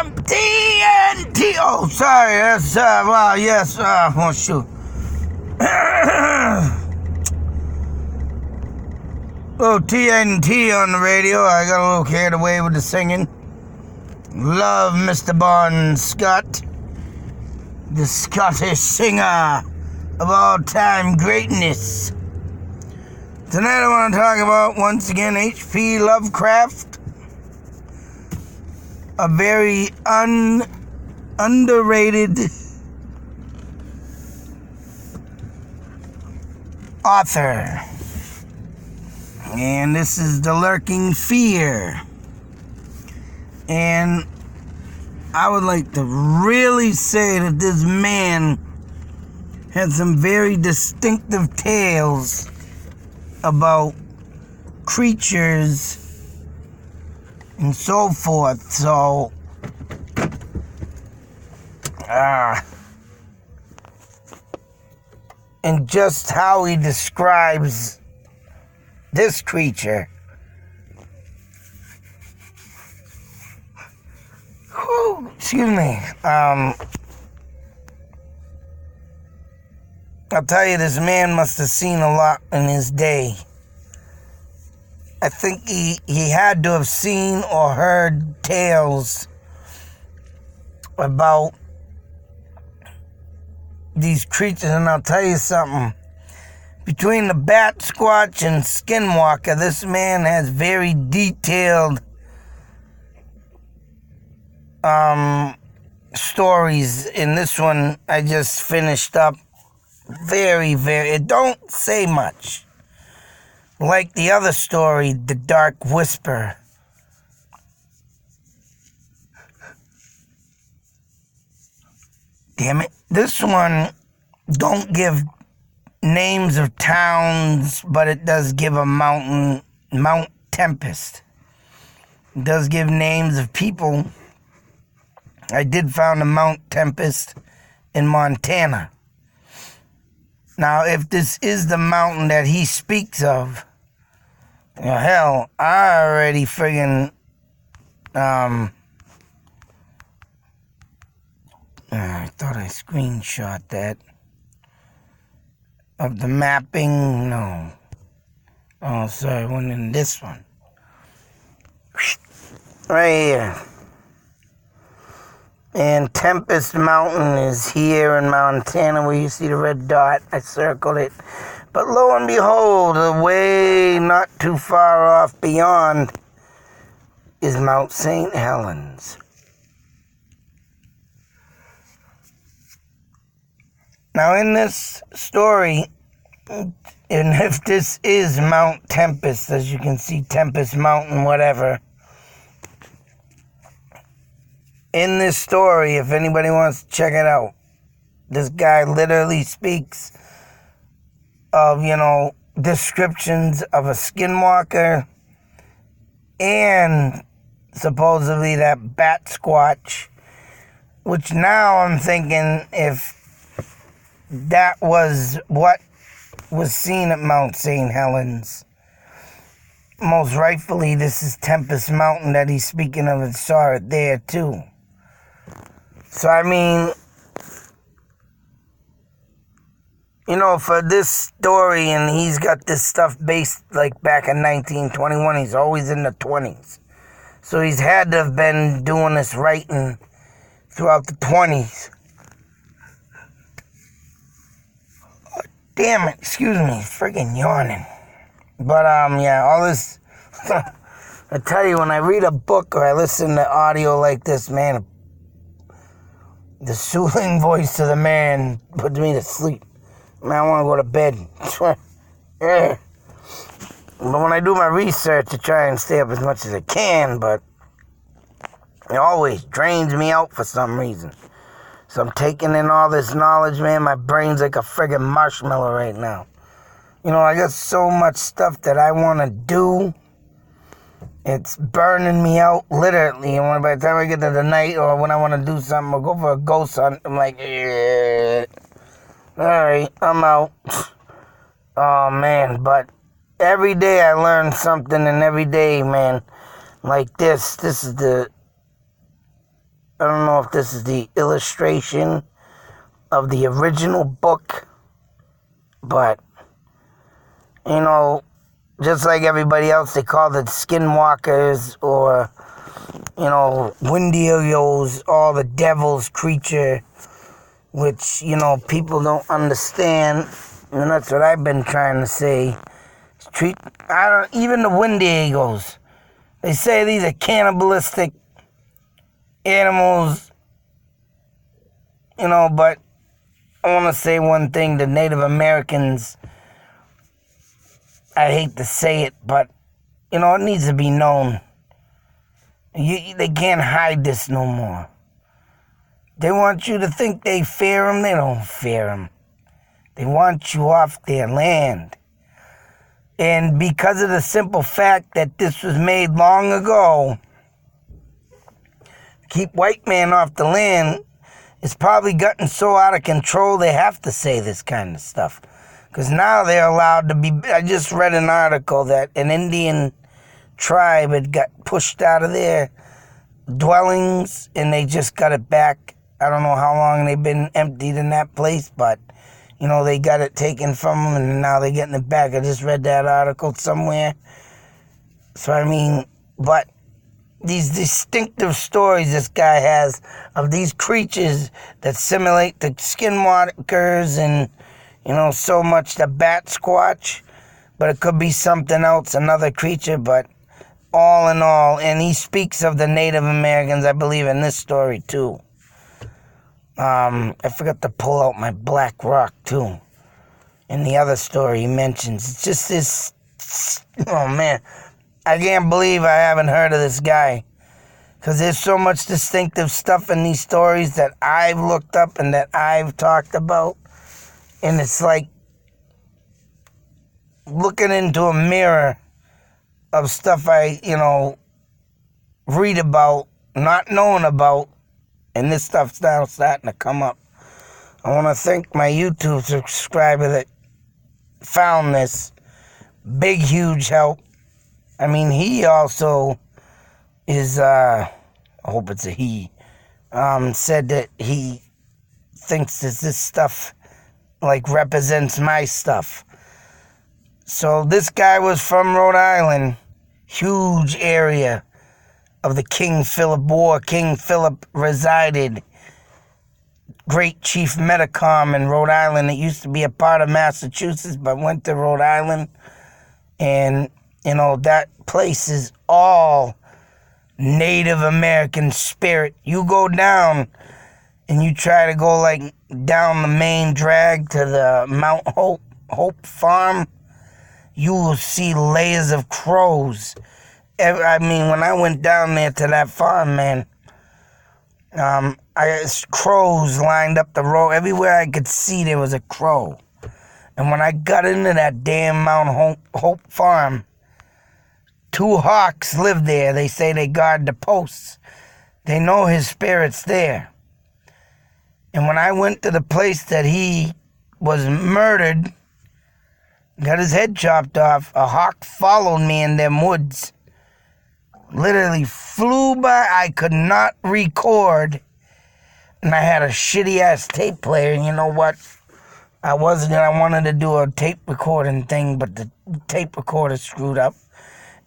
TNT. Oh, sorry. That's, well, yes. Oh, shoot. Little TNT on the radio. I got a little carried away with the singing. Love Mr. Bon Scott, the Scottish singer of all-time greatness. Tonight I want to talk about, once again, H.P. Lovecraft. A very underrated author. And this is The Lurking Fear. And I would like to really say that this man had some very distinctive tales about creatures and so forth. So, and just how he describes this creature. Whew, excuse me. I'll tell you, this man must have seen a lot in his day. I think he had to have seen or heard tales about these creatures, and I'll tell you something. Between the Bat Squatch and Skinwalker, this man has very detailed stories. In this one I just finished up, it don't say much. Like the other story, The Dark Whisper. Damn it. This one don't give names of towns, but it does give a mountain, Mount Tempest. It does give names of people. I did find a Mount Tempest in Montana. Now, if this is the mountain that he speaks of, well, hell, I already friggin', I thought I screenshot that. Of the mapping, no. Oh, sorry, it went in this one. Right here. And Tempest Mountain is here in Montana, where you see the red dot. I circled it. But lo and behold, away not too far off beyond is Mount St Helens. Now, in this story, and if this is Mount Tempest, as you can see, Tempest Mountain, whatever. In this story, if anybody wants to check it out, this guy literally speaks of, descriptions of a skinwalker and supposedly that bat squatch, which now I'm thinking if that was what was seen at Mount St. Helens, most rightfully this is Tempest Mountain that he's speaking of, and saw it there too. So I mean, for this story, and he's got this stuff based like back in 1921, he's always in the 20s. So he's had to have been doing this writing throughout the 20s. Damn it, excuse me, freaking yawning. But, all this, I tell you, when I read a book or I listen to audio like this, man, the soothing voice of the man puts me to sleep. Man, I want to go to bed. Yeah. But when I do my research, I try and stay up as much as I can, but it always drains me out for some reason. So I'm taking in all this knowledge, man. My brain's like a friggin' marshmallow right now. I got so much stuff that I want to do. It's burning me out, literally. And by the time I get to the night or when I want to do something or go for a ghost hunt, I'm like, all right, I'm out. Oh, man. But every day I learn something, and every day, man, like this is I don't know if this is the illustration of the original book, but, you know, just like everybody else, they call it Skinwalkers or, you know, Wendigos, all the devil's creature, which, you know, people don't understand, and that's what I've been trying to say. Even the Wendigos, they say these are cannibalistic animals, you know, but I want to say one thing. The Native Americans, I hate to say it, but, you know, it needs to be known. They can't hide this no more. They want you to think they fear them. They don't fear them. They want you off their land. And because of the simple fact that this was made long ago, keep white man off the land, it's probably gotten so out of control they have to say this kind of stuff. Because now they're allowed to be... I just read an article that an Indian tribe had got pushed out of their dwellings and they just got it back. I don't know how long they've been emptied in that place, but, you know, they got it taken from them and now they're getting it back. I just read that article somewhere. So, I mean, but these distinctive stories this guy has of these creatures that simulate the skinwalkers and, you know, so much the bat squatch, but it could be something else, another creature, but all in all, and he speaks of the Native Americans, I believe, in this story, too. I forgot to pull out my black rock, too. In the other story he mentions, it's just this, oh man, I can't believe I haven't heard of this guy. Because there's so much distinctive stuff in these stories that I've looked up and that I've talked about. And it's like looking into a mirror of stuff I, you know, read about, not knowing about, and this stuff's now starting to come up. I want to thank my YouTube subscriber that found this. Big, huge help. I mean, he also is, I hope it's a he, said that he thinks that this stuff, like, represents my stuff. So this guy was from Rhode Island, huge area of the King Philip War. King Philip resided, great chief Metacom in Rhode Island. It used to be a part of Massachusetts, but went to Rhode Island. And, you know, that place is all Native American spirit. You go down and you try to go, like, down the main drag to the Mount Hope Farm, you will see layers of crows. I mean, when I went down there to that farm, man, crows lined up the road. Everywhere I could see, there was a crow. And when I got into that damn Mount Hope Farm, 2 hawks live there. They say they guard the posts. They know his spirit's there. And when I went to the place that he was murdered, got his head chopped off, a hawk followed me in them woods. Literally flew by. I could not record. And I had a shitty-ass tape player. And you know what? I wanted to do a tape recording thing, but the tape recorder screwed up.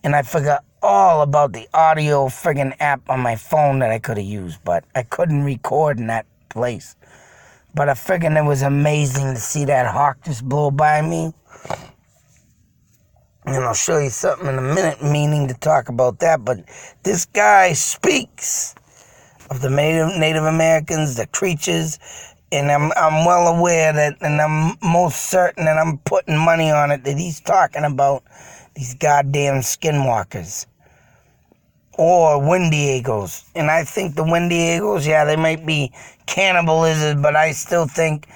And I forgot all about the audio friggin' app on my phone that I could have used. But I couldn't record in that place. But I figured it was amazing to see that hawk just blow by me. And I'll show you something in a minute, meaning to talk about that. But this guy speaks of the Native Americans, the creatures, and I'm well aware that, and I'm most certain that I'm putting money on it, that he's talking about these goddamn skinwalkers. Or Wendigos. And I think the Wendigos, yeah, they might be cannibalism, but I still think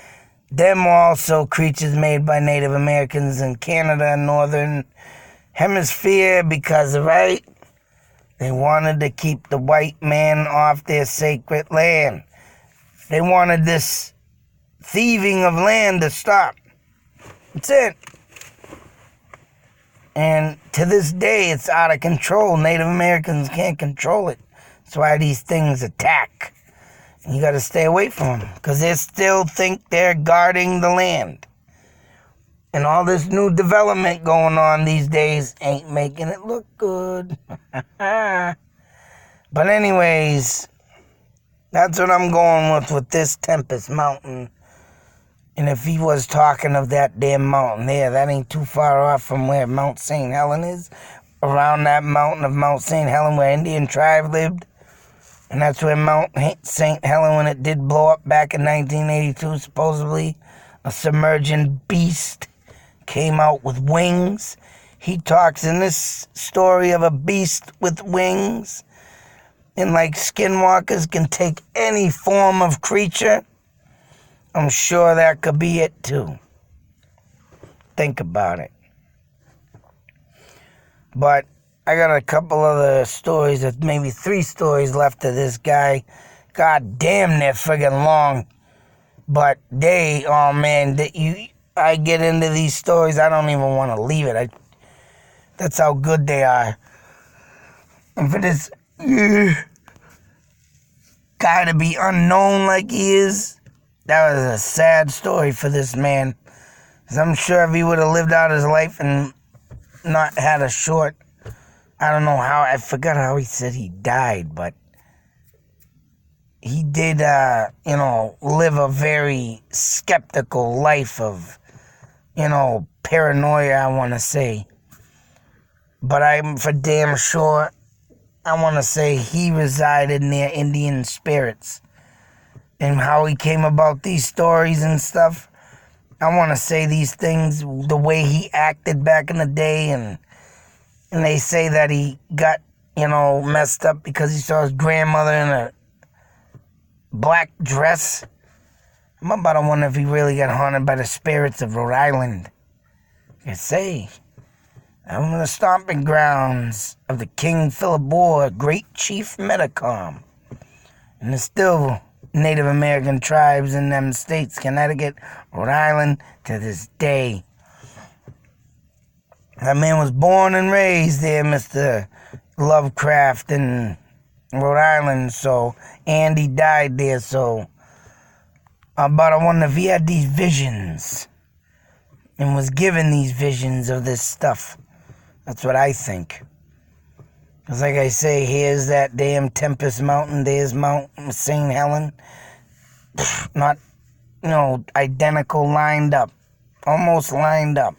them are also creatures made by Native Americans in Canada and Northern Hemisphere because, right, they wanted to keep the white man off their sacred land. They wanted this thieving of land to stop. That's it. And to this day, it's out of control. Native Americans can't control it. That's why these things attack. You got to stay away from them because they still think they're guarding the land. And all this new development going on these days ain't making it look good. But anyways, that's what I'm going with this Tempest Mountain. And if he was talking of that damn mountain there, that ain't too far off from where Mount St. Helens is. Around that mountain of Mount St. Helens where Indian tribe lived. And that's where Mount St. Helens, when it did blow up back in 1982, supposedly, a submerging beast came out with wings. He talks in this story of a beast with wings. And like Skinwalkers can take any form of creature, I'm sure that could be it too. Think about it. But I got a couple other stories, maybe 3 stories left of this guy. God damn, they're friggin' long. But oh man, I get into these stories, I don't even want to leave it. That's how good they are. And for this guy to be unknown like he is, that was a sad story for this man. 'Cause I'm sure if he would have lived out his life and not had a short, I don't know how, I forgot how he said he died, but he did, live a very skeptical life of, paranoia, I want to say. But I'm for damn sure, I want to say he resided near Indian spirits. And how he came about these stories and stuff, I want to say these things, the way he acted back in the day, and they say that he got, messed up because he saw his grandmother in a black dress. I'm about to wonder if he really got haunted by the spirits of Rhode Island. I say, I'm in the stomping grounds of the King Philip War, Great Chief Metacom. And there's still Native American tribes in them states, Connecticut, Rhode Island, to this day. That man was born and raised there, Mr. Lovecraft, in Rhode Island, and he died there, so I wonder if he had these visions and was given these visions of this stuff. That's what I think. Because like I say, here's that damn Tempest Mountain, there's Mount St. Helens. Not, identical, lined up. Almost lined up.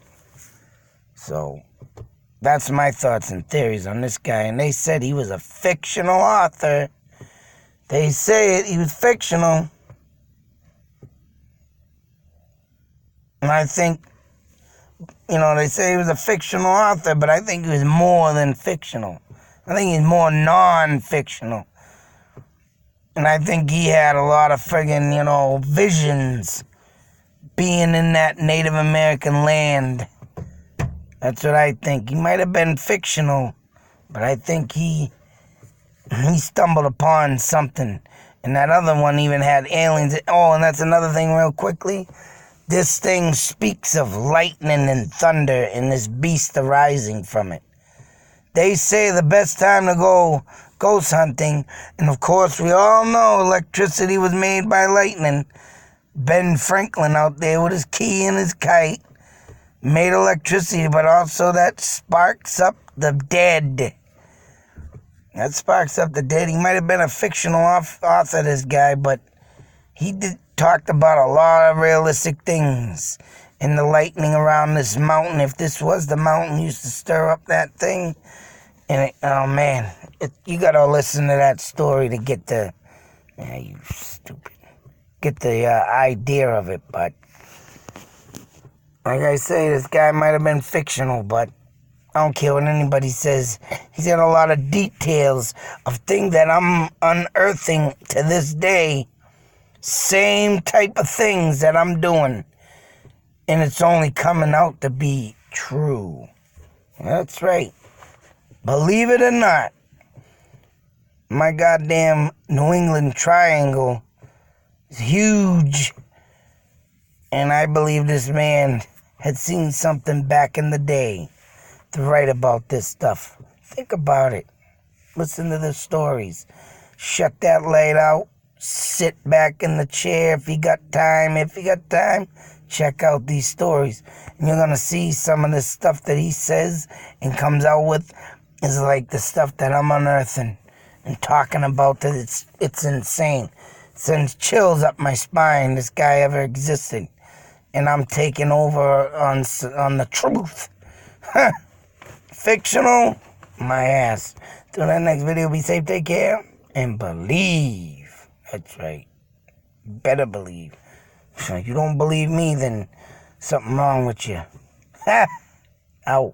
So, that's my thoughts and theories on this guy. And they said he was a fictional author. They say he was fictional. And I think, they say he was a fictional author, but I think he was more than fictional. I think he's more non-fictional. And I think he had a lot of friggin', visions being in that Native American land. That's what I think. He might have been fictional, but I think he stumbled upon something. And that other one even had aliens. Oh, and that's another thing real quickly. This thing speaks of lightning and thunder and this beast arising from it. They say the best time to go ghost hunting, and of course we all know electricity was made by lightning. Ben Franklin out there with his key and his kite made electricity, but also that sparks up the dead. That sparks up the dead. He might have been a fictional author, this guy, but he talked about a lot of realistic things. And the lightning around this mountain, if this was the mountain, used to stir up that thing. And you gotta listen to that story to get the, you stupid, get the idea of it. But like I say, this guy might have been fictional, but I don't care what anybody says. He's got a lot of details of things that I'm unearthing to this day. Same type of things that I'm doing. And it's only coming out to be true. That's right. Believe it or not, my goddamn New England Triangle is huge. And I believe this man had seen something back in the day to write about this stuff. Think about it. Listen to the stories. Shut that light out. sit back in the chair if you got time. If you got time, check out these stories. And you're going to see some of the stuff that he says and comes out with is like the stuff that I'm unearthing and talking about. That it's insane. It sends chills up my spine. This guy ever existed. And I'm taking over on the truth. Fictional? My ass. Till that next video, be safe, take care, and believe. That's right. Better believe. If you don't believe me, then something wrong with you. Out.